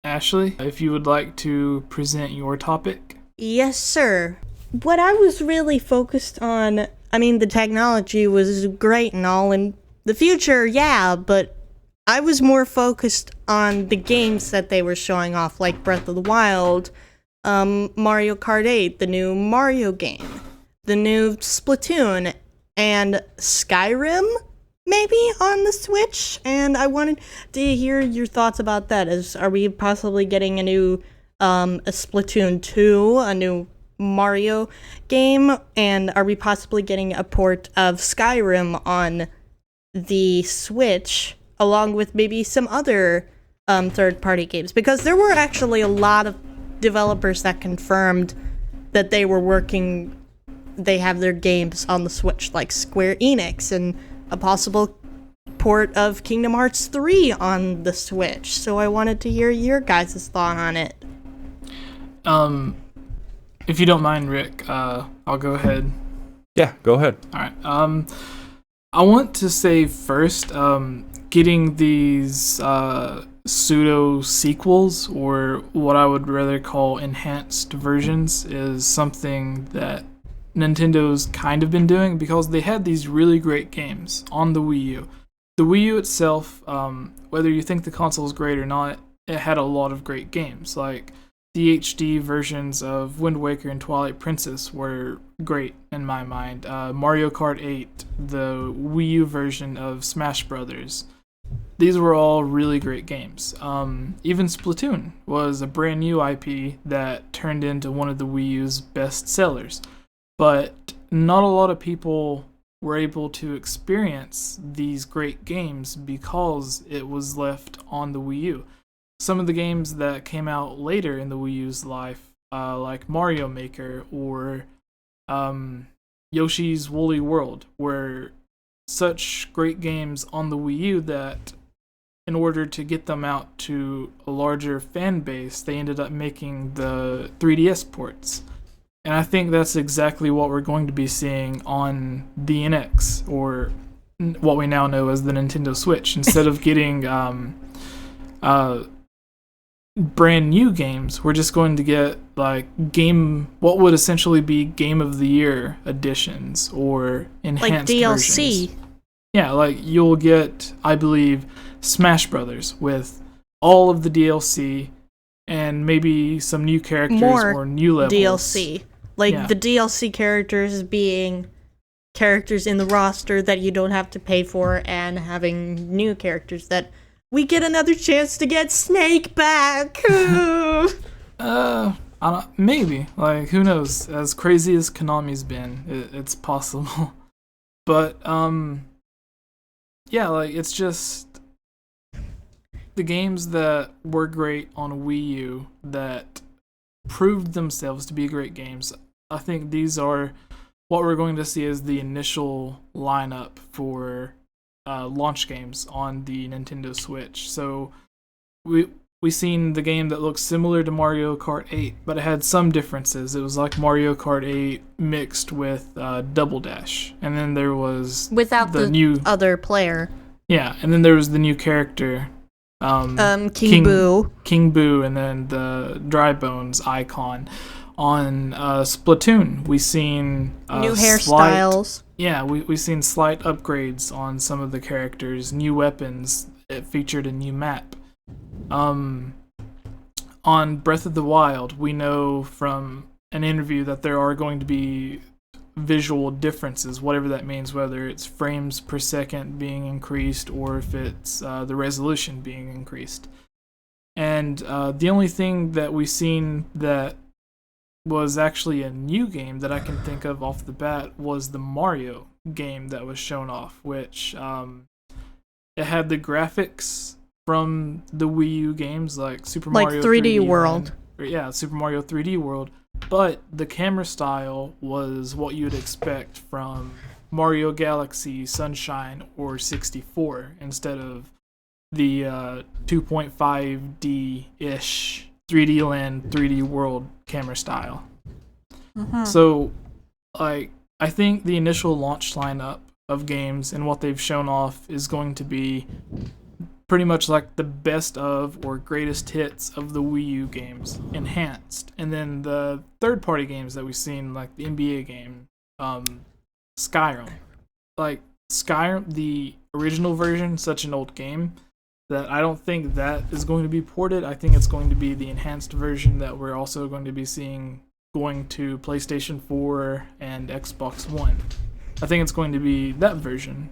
Ashley, if you would like to present your topic. Yes, sir. What I was really focused on, I mean, the technology was great and all, and the future, yeah, but I was more focused on the games that they were showing off, like Breath of the Wild, Mario Kart 8, the new Mario game, the new Splatoon, and Skyrim, maybe, on the Switch, and I wanted to hear your thoughts about that. Are we possibly getting a new, a Splatoon 2, a new Mario game, and are we possibly getting a port of Skyrim on the Switch, along with maybe some other third-party games? Because there were actually a lot of developers that confirmed that they have their games on the Switch, like Square Enix, and a possible port of Kingdom Hearts 3 on the Switch. So I wanted to hear your guys' thought on it. If you don't mind, Rick, I'll go ahead. Yeah, go ahead. All right. I want to say first, getting these pseudo sequels, or what I would rather call enhanced versions, is something that Nintendo's kind of been doing, because they had these really great games on the Wii U. The Wii U itself, whether you think the console is great or not, it had a lot of great games. Like, the HD versions of Wind Waker and Twilight Princess were great in my mind. Mario Kart 8, the Wii U version of Smash Brothers. These were all really great games. Even Splatoon was a brand new IP that turned into one of the Wii U's best sellers. But not a lot of people were able to experience these great games because it was left on the Wii U. Some of the games that came out later in the Wii U's life, like Mario Maker or Yoshi's Woolly World, were such great games on the Wii U that in order to get them out to a larger fan base, they ended up making the 3DS ports. And I think that's exactly what we're going to be seeing on the NX, or what we now know as the Nintendo Switch. Instead of getting brand new games, we're just going to get what would essentially be Game of the Year editions or enhanced like DLC. versions. Yeah, like you'll get, I believe, Smash Brothers with all of the DLC and maybe some new characters or new levels. DLC. The DLC characters being characters in the roster that you don't have to pay for, and having new characters that we get another chance to get Snake back. I don't, maybe. Who knows? As crazy as Konami's been, it's possible. But, it's just the games that were great on Wii U that proved themselves to be great games. I think these are what we're going to see as the initial lineup for launch games on the Nintendo Switch. So we seen the game that looks similar to Mario Kart 8, but it had some differences. It was like Mario Kart 8 mixed with Double Dash, and then there was without the new other player. Yeah, and then there was the new character, King Boo, and then the Dry Bones icon. On Splatoon, we seen new hairstyles. We seen slight upgrades on some of the characters, new weapons. It featured a new map. On Breath of the Wild, we know from an interview that there are going to be visual differences, whatever that means, whether it's frames per second being increased or if it's the resolution being increased. And the only thing that we've seen that was actually a new game that I can think of off the bat was the Mario game that was shown off, which it had the graphics from the Wii U games, like Super Mario 3D World. Super Mario 3D World, but the camera style was what you'd expect from Mario Galaxy, Sunshine, or 64, instead of the 2.5D-ish 3D Land, 3D World camera style. Mm-hmm. So, I think the initial launch lineup of games and what they've shown off is going to be pretty much like the best of or greatest hits of the Wii U games enhanced. And then the third-party games that we've seen, like the NBA game, Skyrim. Like, Skyrim, the original version, such an old game that I don't think that is going to be ported. I think it's going to be the enhanced version that we're also going to be seeing going to PlayStation 4 and Xbox One. I think it's going to be that version.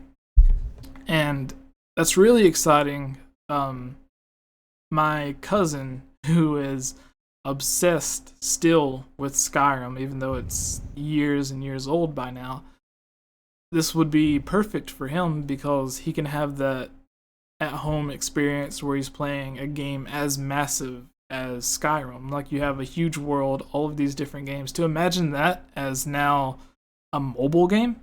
And that's really exciting. My cousin, who is obsessed still with Skyrim, even though it's years and years old by now, this would be perfect for him because he can have that at-home experience where he's playing a game as massive as Skyrim. Like, you have a huge world, all of these different games. To imagine that as now a mobile game,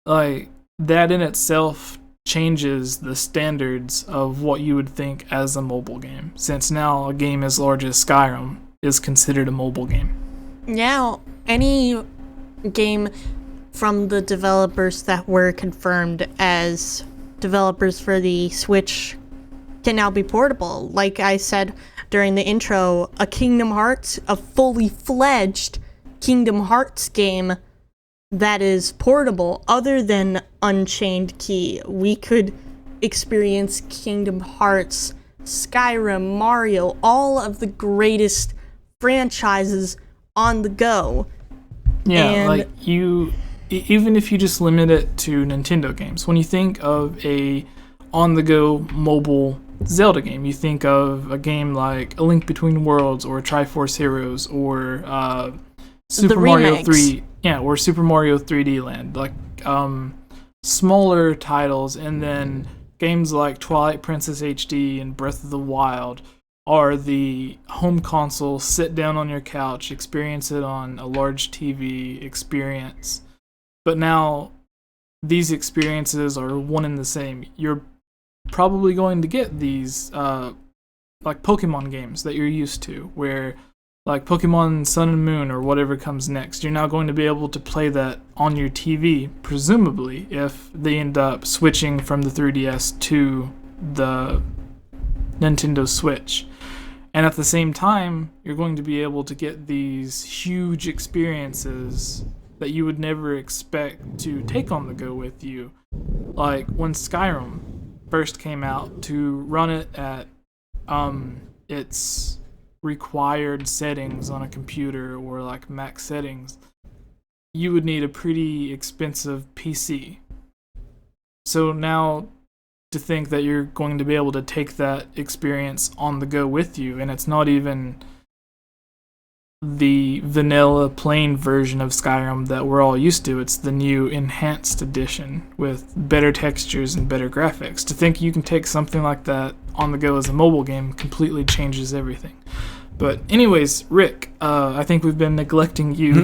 like, that in itself changes the standards of what you would think as a mobile game, since now a game as large as Skyrim is considered a mobile game. Now, any game from the developers that were confirmed as developers for the Switch can now be portable. Like I said during the intro, a fully fledged Kingdom Hearts game that is portable, other than Unchained Key. We could experience Kingdom Hearts, Skyrim, Mario, all of the greatest franchises on the go. Yeah, and like even if you just limit it to Nintendo games, when you think of a on-the-go mobile Zelda game, you think of a game like A Link Between Worlds or Triforce Heroes or Super Mario 3, or Super Mario 3D Land, like smaller titles. And then games like Twilight Princess HD and Breath of the Wild are the home console, sit down on your couch, experience it on a large TV experience. But now these experiences are one and the same. You're probably going to get these like Pokemon games that you're used to, where like Pokemon Sun and Moon or whatever comes next, you're now going to be able to play that on your TV, presumably, if they end up switching from the 3DS to the Nintendo Switch. And at the same time, you're going to be able to get these huge experiences that you would never expect to take on the go with you. Like when Skyrim first came out, to run it at its required settings on a computer or like max settings, you would need a pretty expensive PC. So now to think that you're going to be able to take that experience on the go with you, and it's not even the vanilla plain version of Skyrim that we're all used to, it's the new enhanced edition with better textures and better graphics. To think you can take something like that on the go as a mobile game completely changes everything. But anyways, Rick, I think we've been neglecting you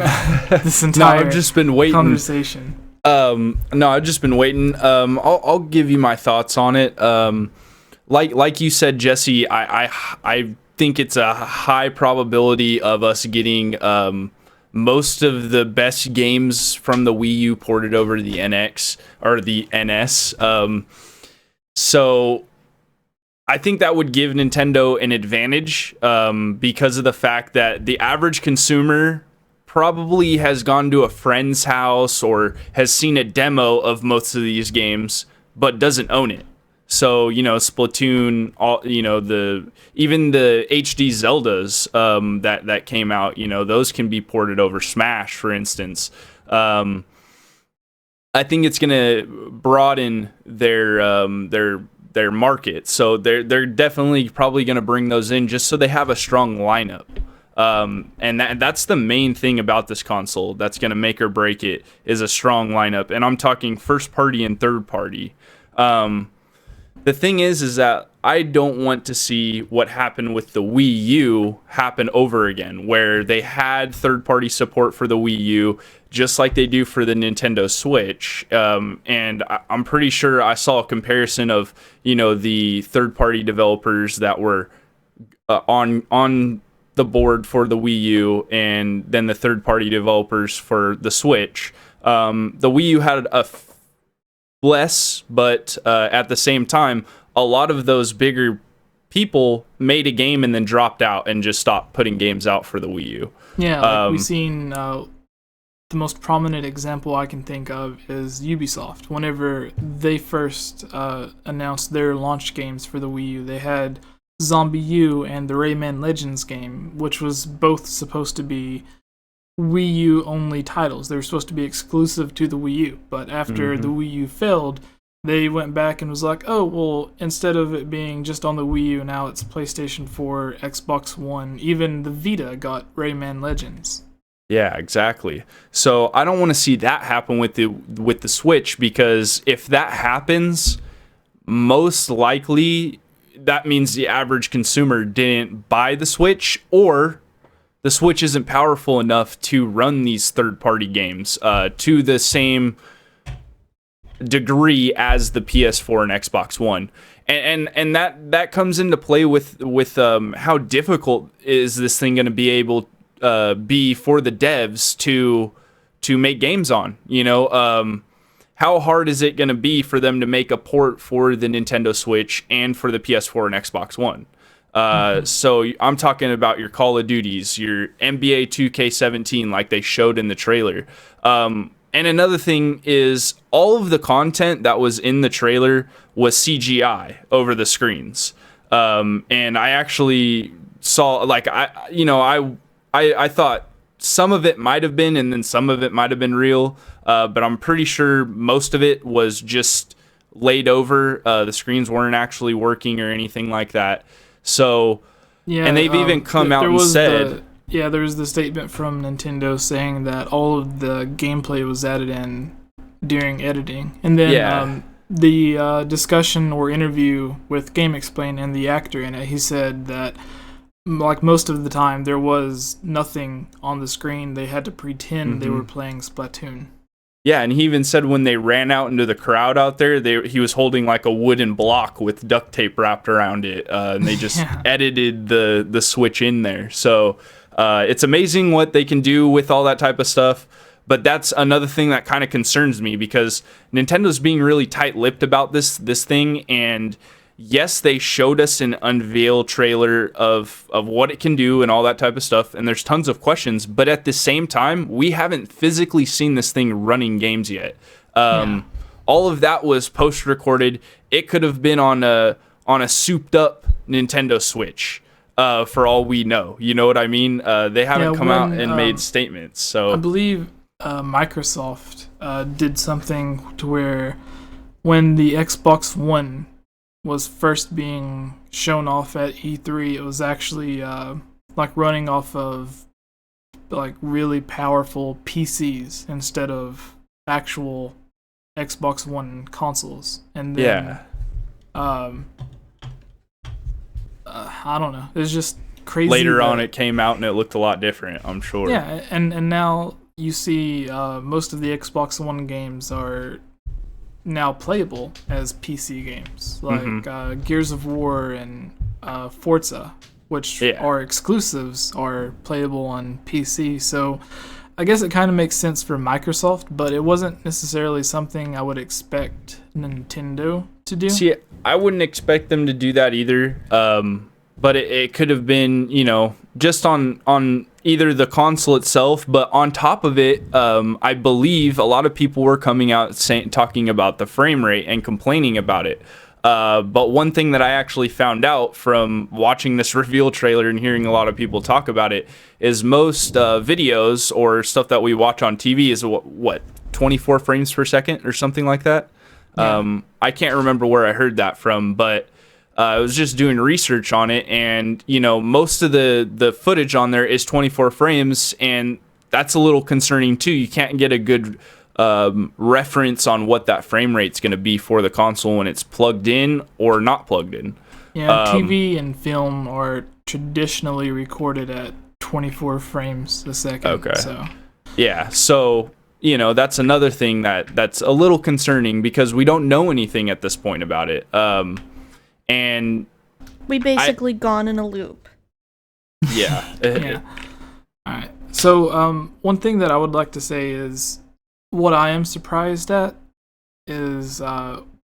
this entire I've just been waiting. conversation. I've just been waiting. I'll give you my thoughts on it. Like you said, Jesse, I think it's a high probability of us getting most of the best games from the Wii U ported over to the NX or the NS. So I think that would give Nintendo an advantage because of the fact that the average consumer probably has gone to a friend's house or has seen a demo of most of these games but doesn't own it. So, Splatoon, even the HD Zeldas that came out, those can be ported over Smash, for instance. I think it's going to broaden their market. So they're definitely probably going to bring those in just so they have a strong lineup. And that's the main thing about this console that's going to make or break it, is a strong lineup. And I'm talking first party and third party. The thing is that I don't want to see what happened with the Wii U happen over again, where they had third-party support for the Wii U, just like they do for the Nintendo Switch. And I'm pretty sure I saw a comparison of, the third-party developers that were on the board for the Wii U, and then the third-party developers for the Switch. The Wii U had less, but at the same time, a lot of those bigger people made a game and then dropped out and just stopped putting games out for the Wii U. Yeah, like we've seen the most prominent example I can think of is Ubisoft. Whenever they first announced their launch games for the Wii U, they had Zombie U and the Rayman Legends game, which was both supposed to be Wii U only titles. They were supposed to be exclusive to the Wii U, but after the Wii U failed, they went back and was like, oh, well, instead of it being just on the Wii U, now it's PlayStation 4, Xbox One, even the Vita got Rayman Legends. Yeah, exactly. So I don't want to see that happen with the Switch, because if that happens, most likely that means the average consumer didn't buy the Switch, or the Switch isn't powerful enough to run these third-party games to the same degree as the PS4 and Xbox One. And that comes into play with how difficult is this thing going to be able be for the devs to make games on, how hard is it going to be for them to make a port for the Nintendo Switch and for the PS4 and Xbox One? So I'm talking about your Call of Duties, your NBA 2K17, like they showed in the trailer. And another thing is all of the content that was in the trailer was CGI over the screens. And I actually saw, like, I thought some of it might have been, and then some of it might have been real. But I'm pretty sure most of it was just laid over. The screens weren't actually working or anything like that. So, yeah, and they've even come out and said... there was the statement from Nintendo saying that all of the gameplay was added in during editing. And then the discussion or interview with GameXplain and the actor in it, he said that, like, most of the time there was nothing on the screen. They had to pretend they were playing Splatoon. Yeah, and he even said when they ran out into the crowd out there, he was holding like a wooden block with duct tape wrapped around it, and they just edited the Switch in there. So it's amazing what they can do with all that type of stuff. But that's another thing that kind of concerns me, because Nintendo's being really tight-lipped about this thing. And yes, they showed us an unveil trailer of what it can do and all that type of stuff, and there's tons of questions. But at the same time, we haven't physically seen this thing running games yet. All of that was post-recorded. It could have been on a souped-up Nintendo Switch. For all we know, you know what I mean? They haven't come out and made statements. So I believe Microsoft did something to where when the Xbox One was first being shown off at E3, it was actually like running off of like really powerful PCs instead of actual Xbox One consoles. And then I don't know. It's just crazy. Later on, it came out and it looked a lot different, I'm sure. Yeah, and now you see most of the Xbox One games are now playable as PC games, like Gears of War and Forza, which are exclusives, are playable on PC. So I guess it kind of makes sense for Microsoft, but it wasn't necessarily something I would expect Nintendo to do. See, I wouldn't expect them to do that either. But it could have been, just on either the console itself, but on top of it, I believe a lot of people were coming out talking about the frame rate and complaining about it. But one thing that I actually found out from watching this reveal trailer and hearing a lot of people talk about it is most videos or stuff that we watch on TV is what 24 frames per second or something like that. Yeah. I can't remember where I heard that from, but I was just doing research on it, and most of the footage on there is 24 frames, and that's a little concerning too. You can't get a good reference on what that frame rate's going to be for the console when it's plugged in or not plugged in. Yeah, TV and film are traditionally recorded at 24 frames a second. Okay. So. Yeah, so that's another thing that's a little concerning, because we don't know anything at this point about it. And we basically gone in a loop. Yeah. Yeah. All right. So one thing that I would like to say is what I am surprised at is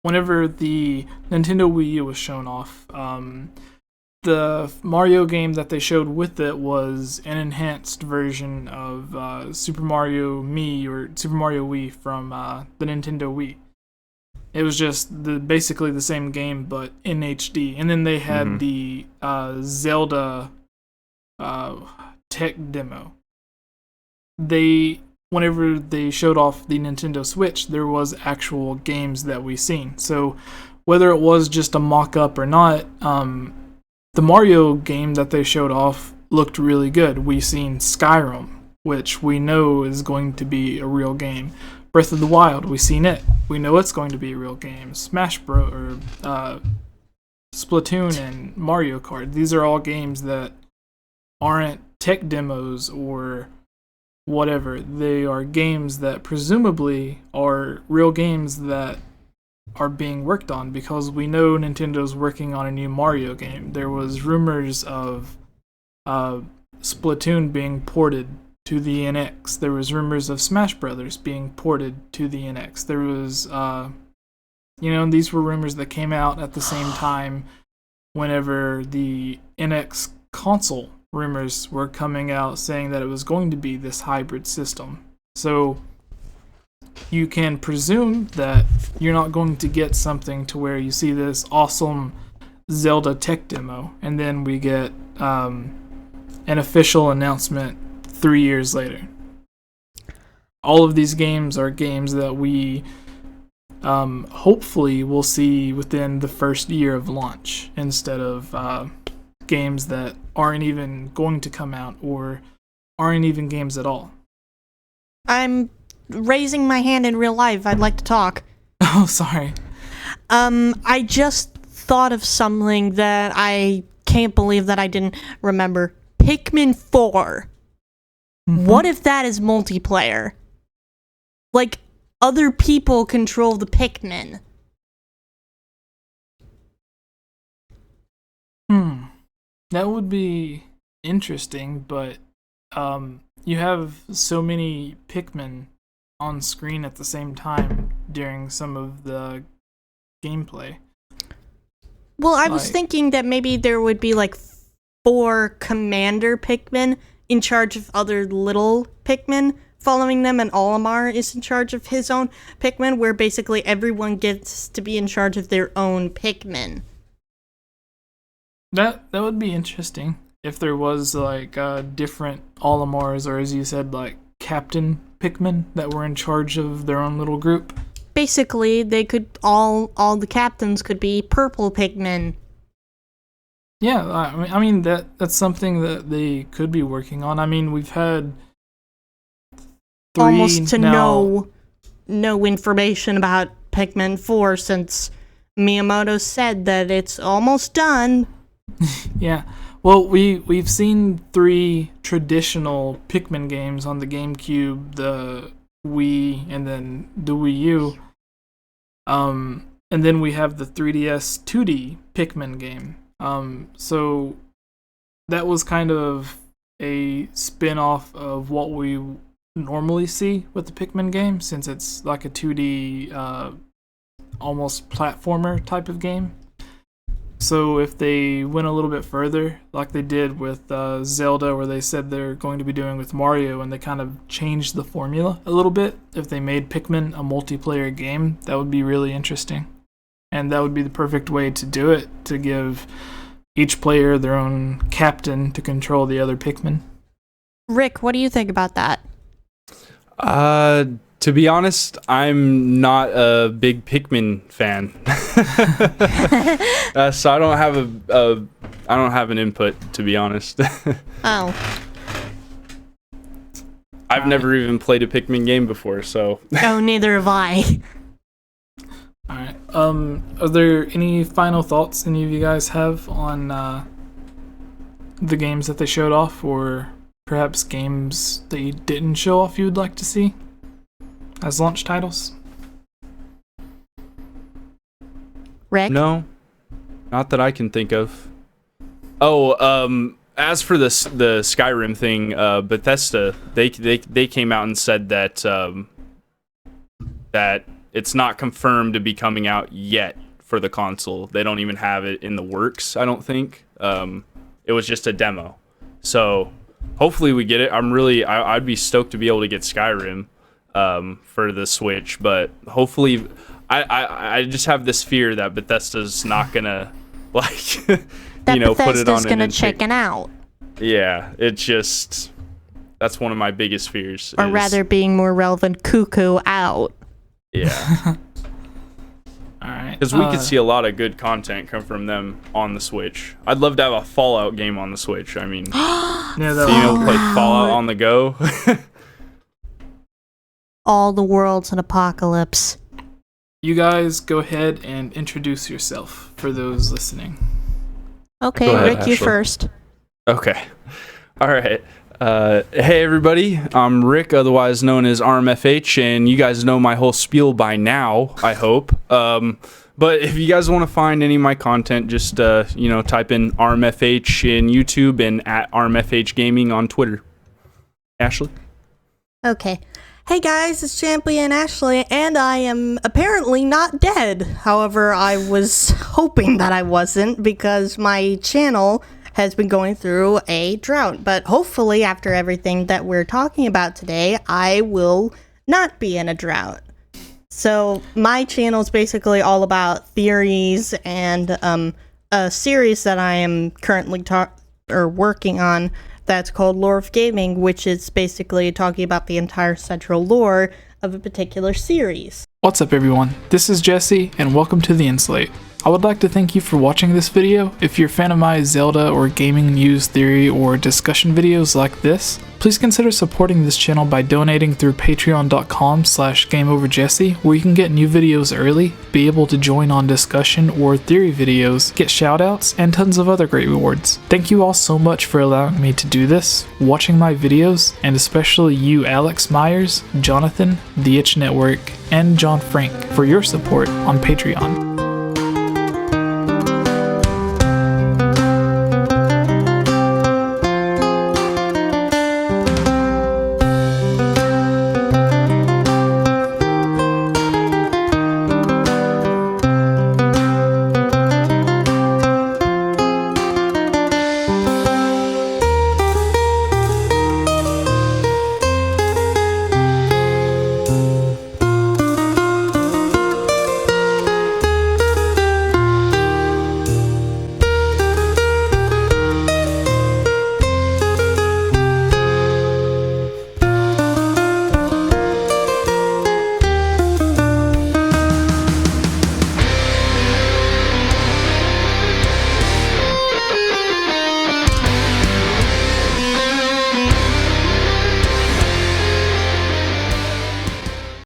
whenever the Nintendo Wii U was shown off, the Mario game that they showed with it was an enhanced version of Super Mario Me or Super Mario Wii from the Nintendo Wii. It was just basically the same game, but in HD. And then they had the Zelda tech demo. Whenever they showed off the Nintendo Switch, there was actual games that we seen. So whether it was just a mock-up or not, the Mario game that they showed off looked really good. We seen Skyrim, which we know is going to be a real game. Breath of the Wild, we seen it. We know it's going to be a real game. Smash Bros. Or Splatoon and Mario Kart. These are all games that aren't tech demos or whatever. They are games that presumably are real games that are being worked on, because we know Nintendo's working on a new Mario game. There was rumors of Splatoon being ported to the NX. There was rumors of Smash Brothers being ported to the NX. There was, these were rumors that came out at the same time whenever the NX console rumors were coming out saying that it was going to be this hybrid system. So you can presume that you're not going to get something to where you see this awesome Zelda tech demo, and then we get an official announcement 3 years later. All of these games are games that we hopefully will see within the first year of launch, instead of games that aren't even going to come out or aren't even games at all. I'm raising my hand in real life. I'd like to talk. Oh, sorry. I just thought of something that I can't believe that I didn't remember. Pikmin 4. What if that is multiplayer? Like, other people control the Pikmin. That would be interesting, but you have so many Pikmin on screen at the same time during some of the gameplay. Well, I was thinking that maybe there would be like 4 commander Pikmin in charge of other little Pikmin following them, and Olimar is in charge of his own Pikmin, where basically everyone gets to be in charge of their own Pikmin. That would be interesting if there was like different Olimars, or as you said, like Captain Pikmin that were in charge of their own little group. Basically, they could all the captains could be purple Pikmin. Yeah, I mean that's something that they could be working on. I mean, we've had 3 almost to now. no information about Pikmin 4 since Miyamoto said that it's almost done. Yeah. Well, we've seen 3 traditional Pikmin games on the GameCube, the Wii, and then the Wii U. And then we have the 3DS 2D Pikmin game. So that was kind of a spin-off of what we normally see with the Pikmin game, since it's like a 2D almost platformer type of game. So if they went a little bit further, like they did with Zelda, where they said they're going to be doing with Mario, and they kind of changed the formula a little bit, if they made Pikmin a multiplayer game, that would be really interesting. And that would be the perfect way to do it, to give each player their own captain to control the other Pikmin. Rick, what do you think about that? To be honest, I'm not a big Pikmin fan, so I don't have an input, to be honest. Oh. I've never even played a Pikmin game before, so. Oh, neither have I. Alright, are there any final thoughts any of you guys have on the games that they showed off, or perhaps games they didn't show off you would like to see as launch titles? Rick? No, not that I can think of. Oh, as for the Skyrim thing, Bethesda, they came out and said that that it's not confirmed to be coming out yet for the console. They don't even have it in the works, I don't think. It was just a demo. So hopefully we get it. I'd be stoked to be able to get Skyrim for the Switch, but hopefully I just have this fear that Bethesda's not gonna like That put it on Bethesda's an gonna intake. chicken out. Yeah, it's just that's one of my biggest fears. Or rather, being more relevant, cuckoo out. Yeah. All right. Because we could see a lot of good content come from them on the Switch. I'd love to have a Fallout game on the Switch. I mean, Yeah, that being able to would- play Fallout on the go. All the world's an apocalypse. You guys go ahead and introduce yourself for those listening. Okay, Go ahead, Rick, you Ashley. first. Okay. All right. Hey, everybody. I'm Rick, otherwise known as RMFH, and you guys know my whole spiel by now, I hope. But if you guys want to find any of my content, just, type in RMFH in YouTube and at RMFH Gaming on Twitter. Ashley? Okay. Hey guys, it's Champion Ashley, and I am apparently not dead. However, I was hoping that I wasn't because my channel has been going through a drought. But hopefully, after everything that we're talking about today, I will not be in a drought. So my channel is basically all about theories and a series that I am currently working on that's called Lore of Gaming, which is basically talking about the entire central lore of a particular series. What's up, everyone? This is Jesse, and welcome to the Inslate. I would like to thank you for watching this video. If you're a fan of my Zelda or gaming news, theory, or discussion videos like this, please consider supporting this channel by donating through patreon.com/GameOverJesse, where you can get new videos early, be able to join on discussion or theory videos, get shoutouts, and tons of other great rewards. Thank you all so much for allowing me to do this, watching my videos, and especially you Alex Myers, Jonathan, The Itch Network, and John Frank for your support on Patreon.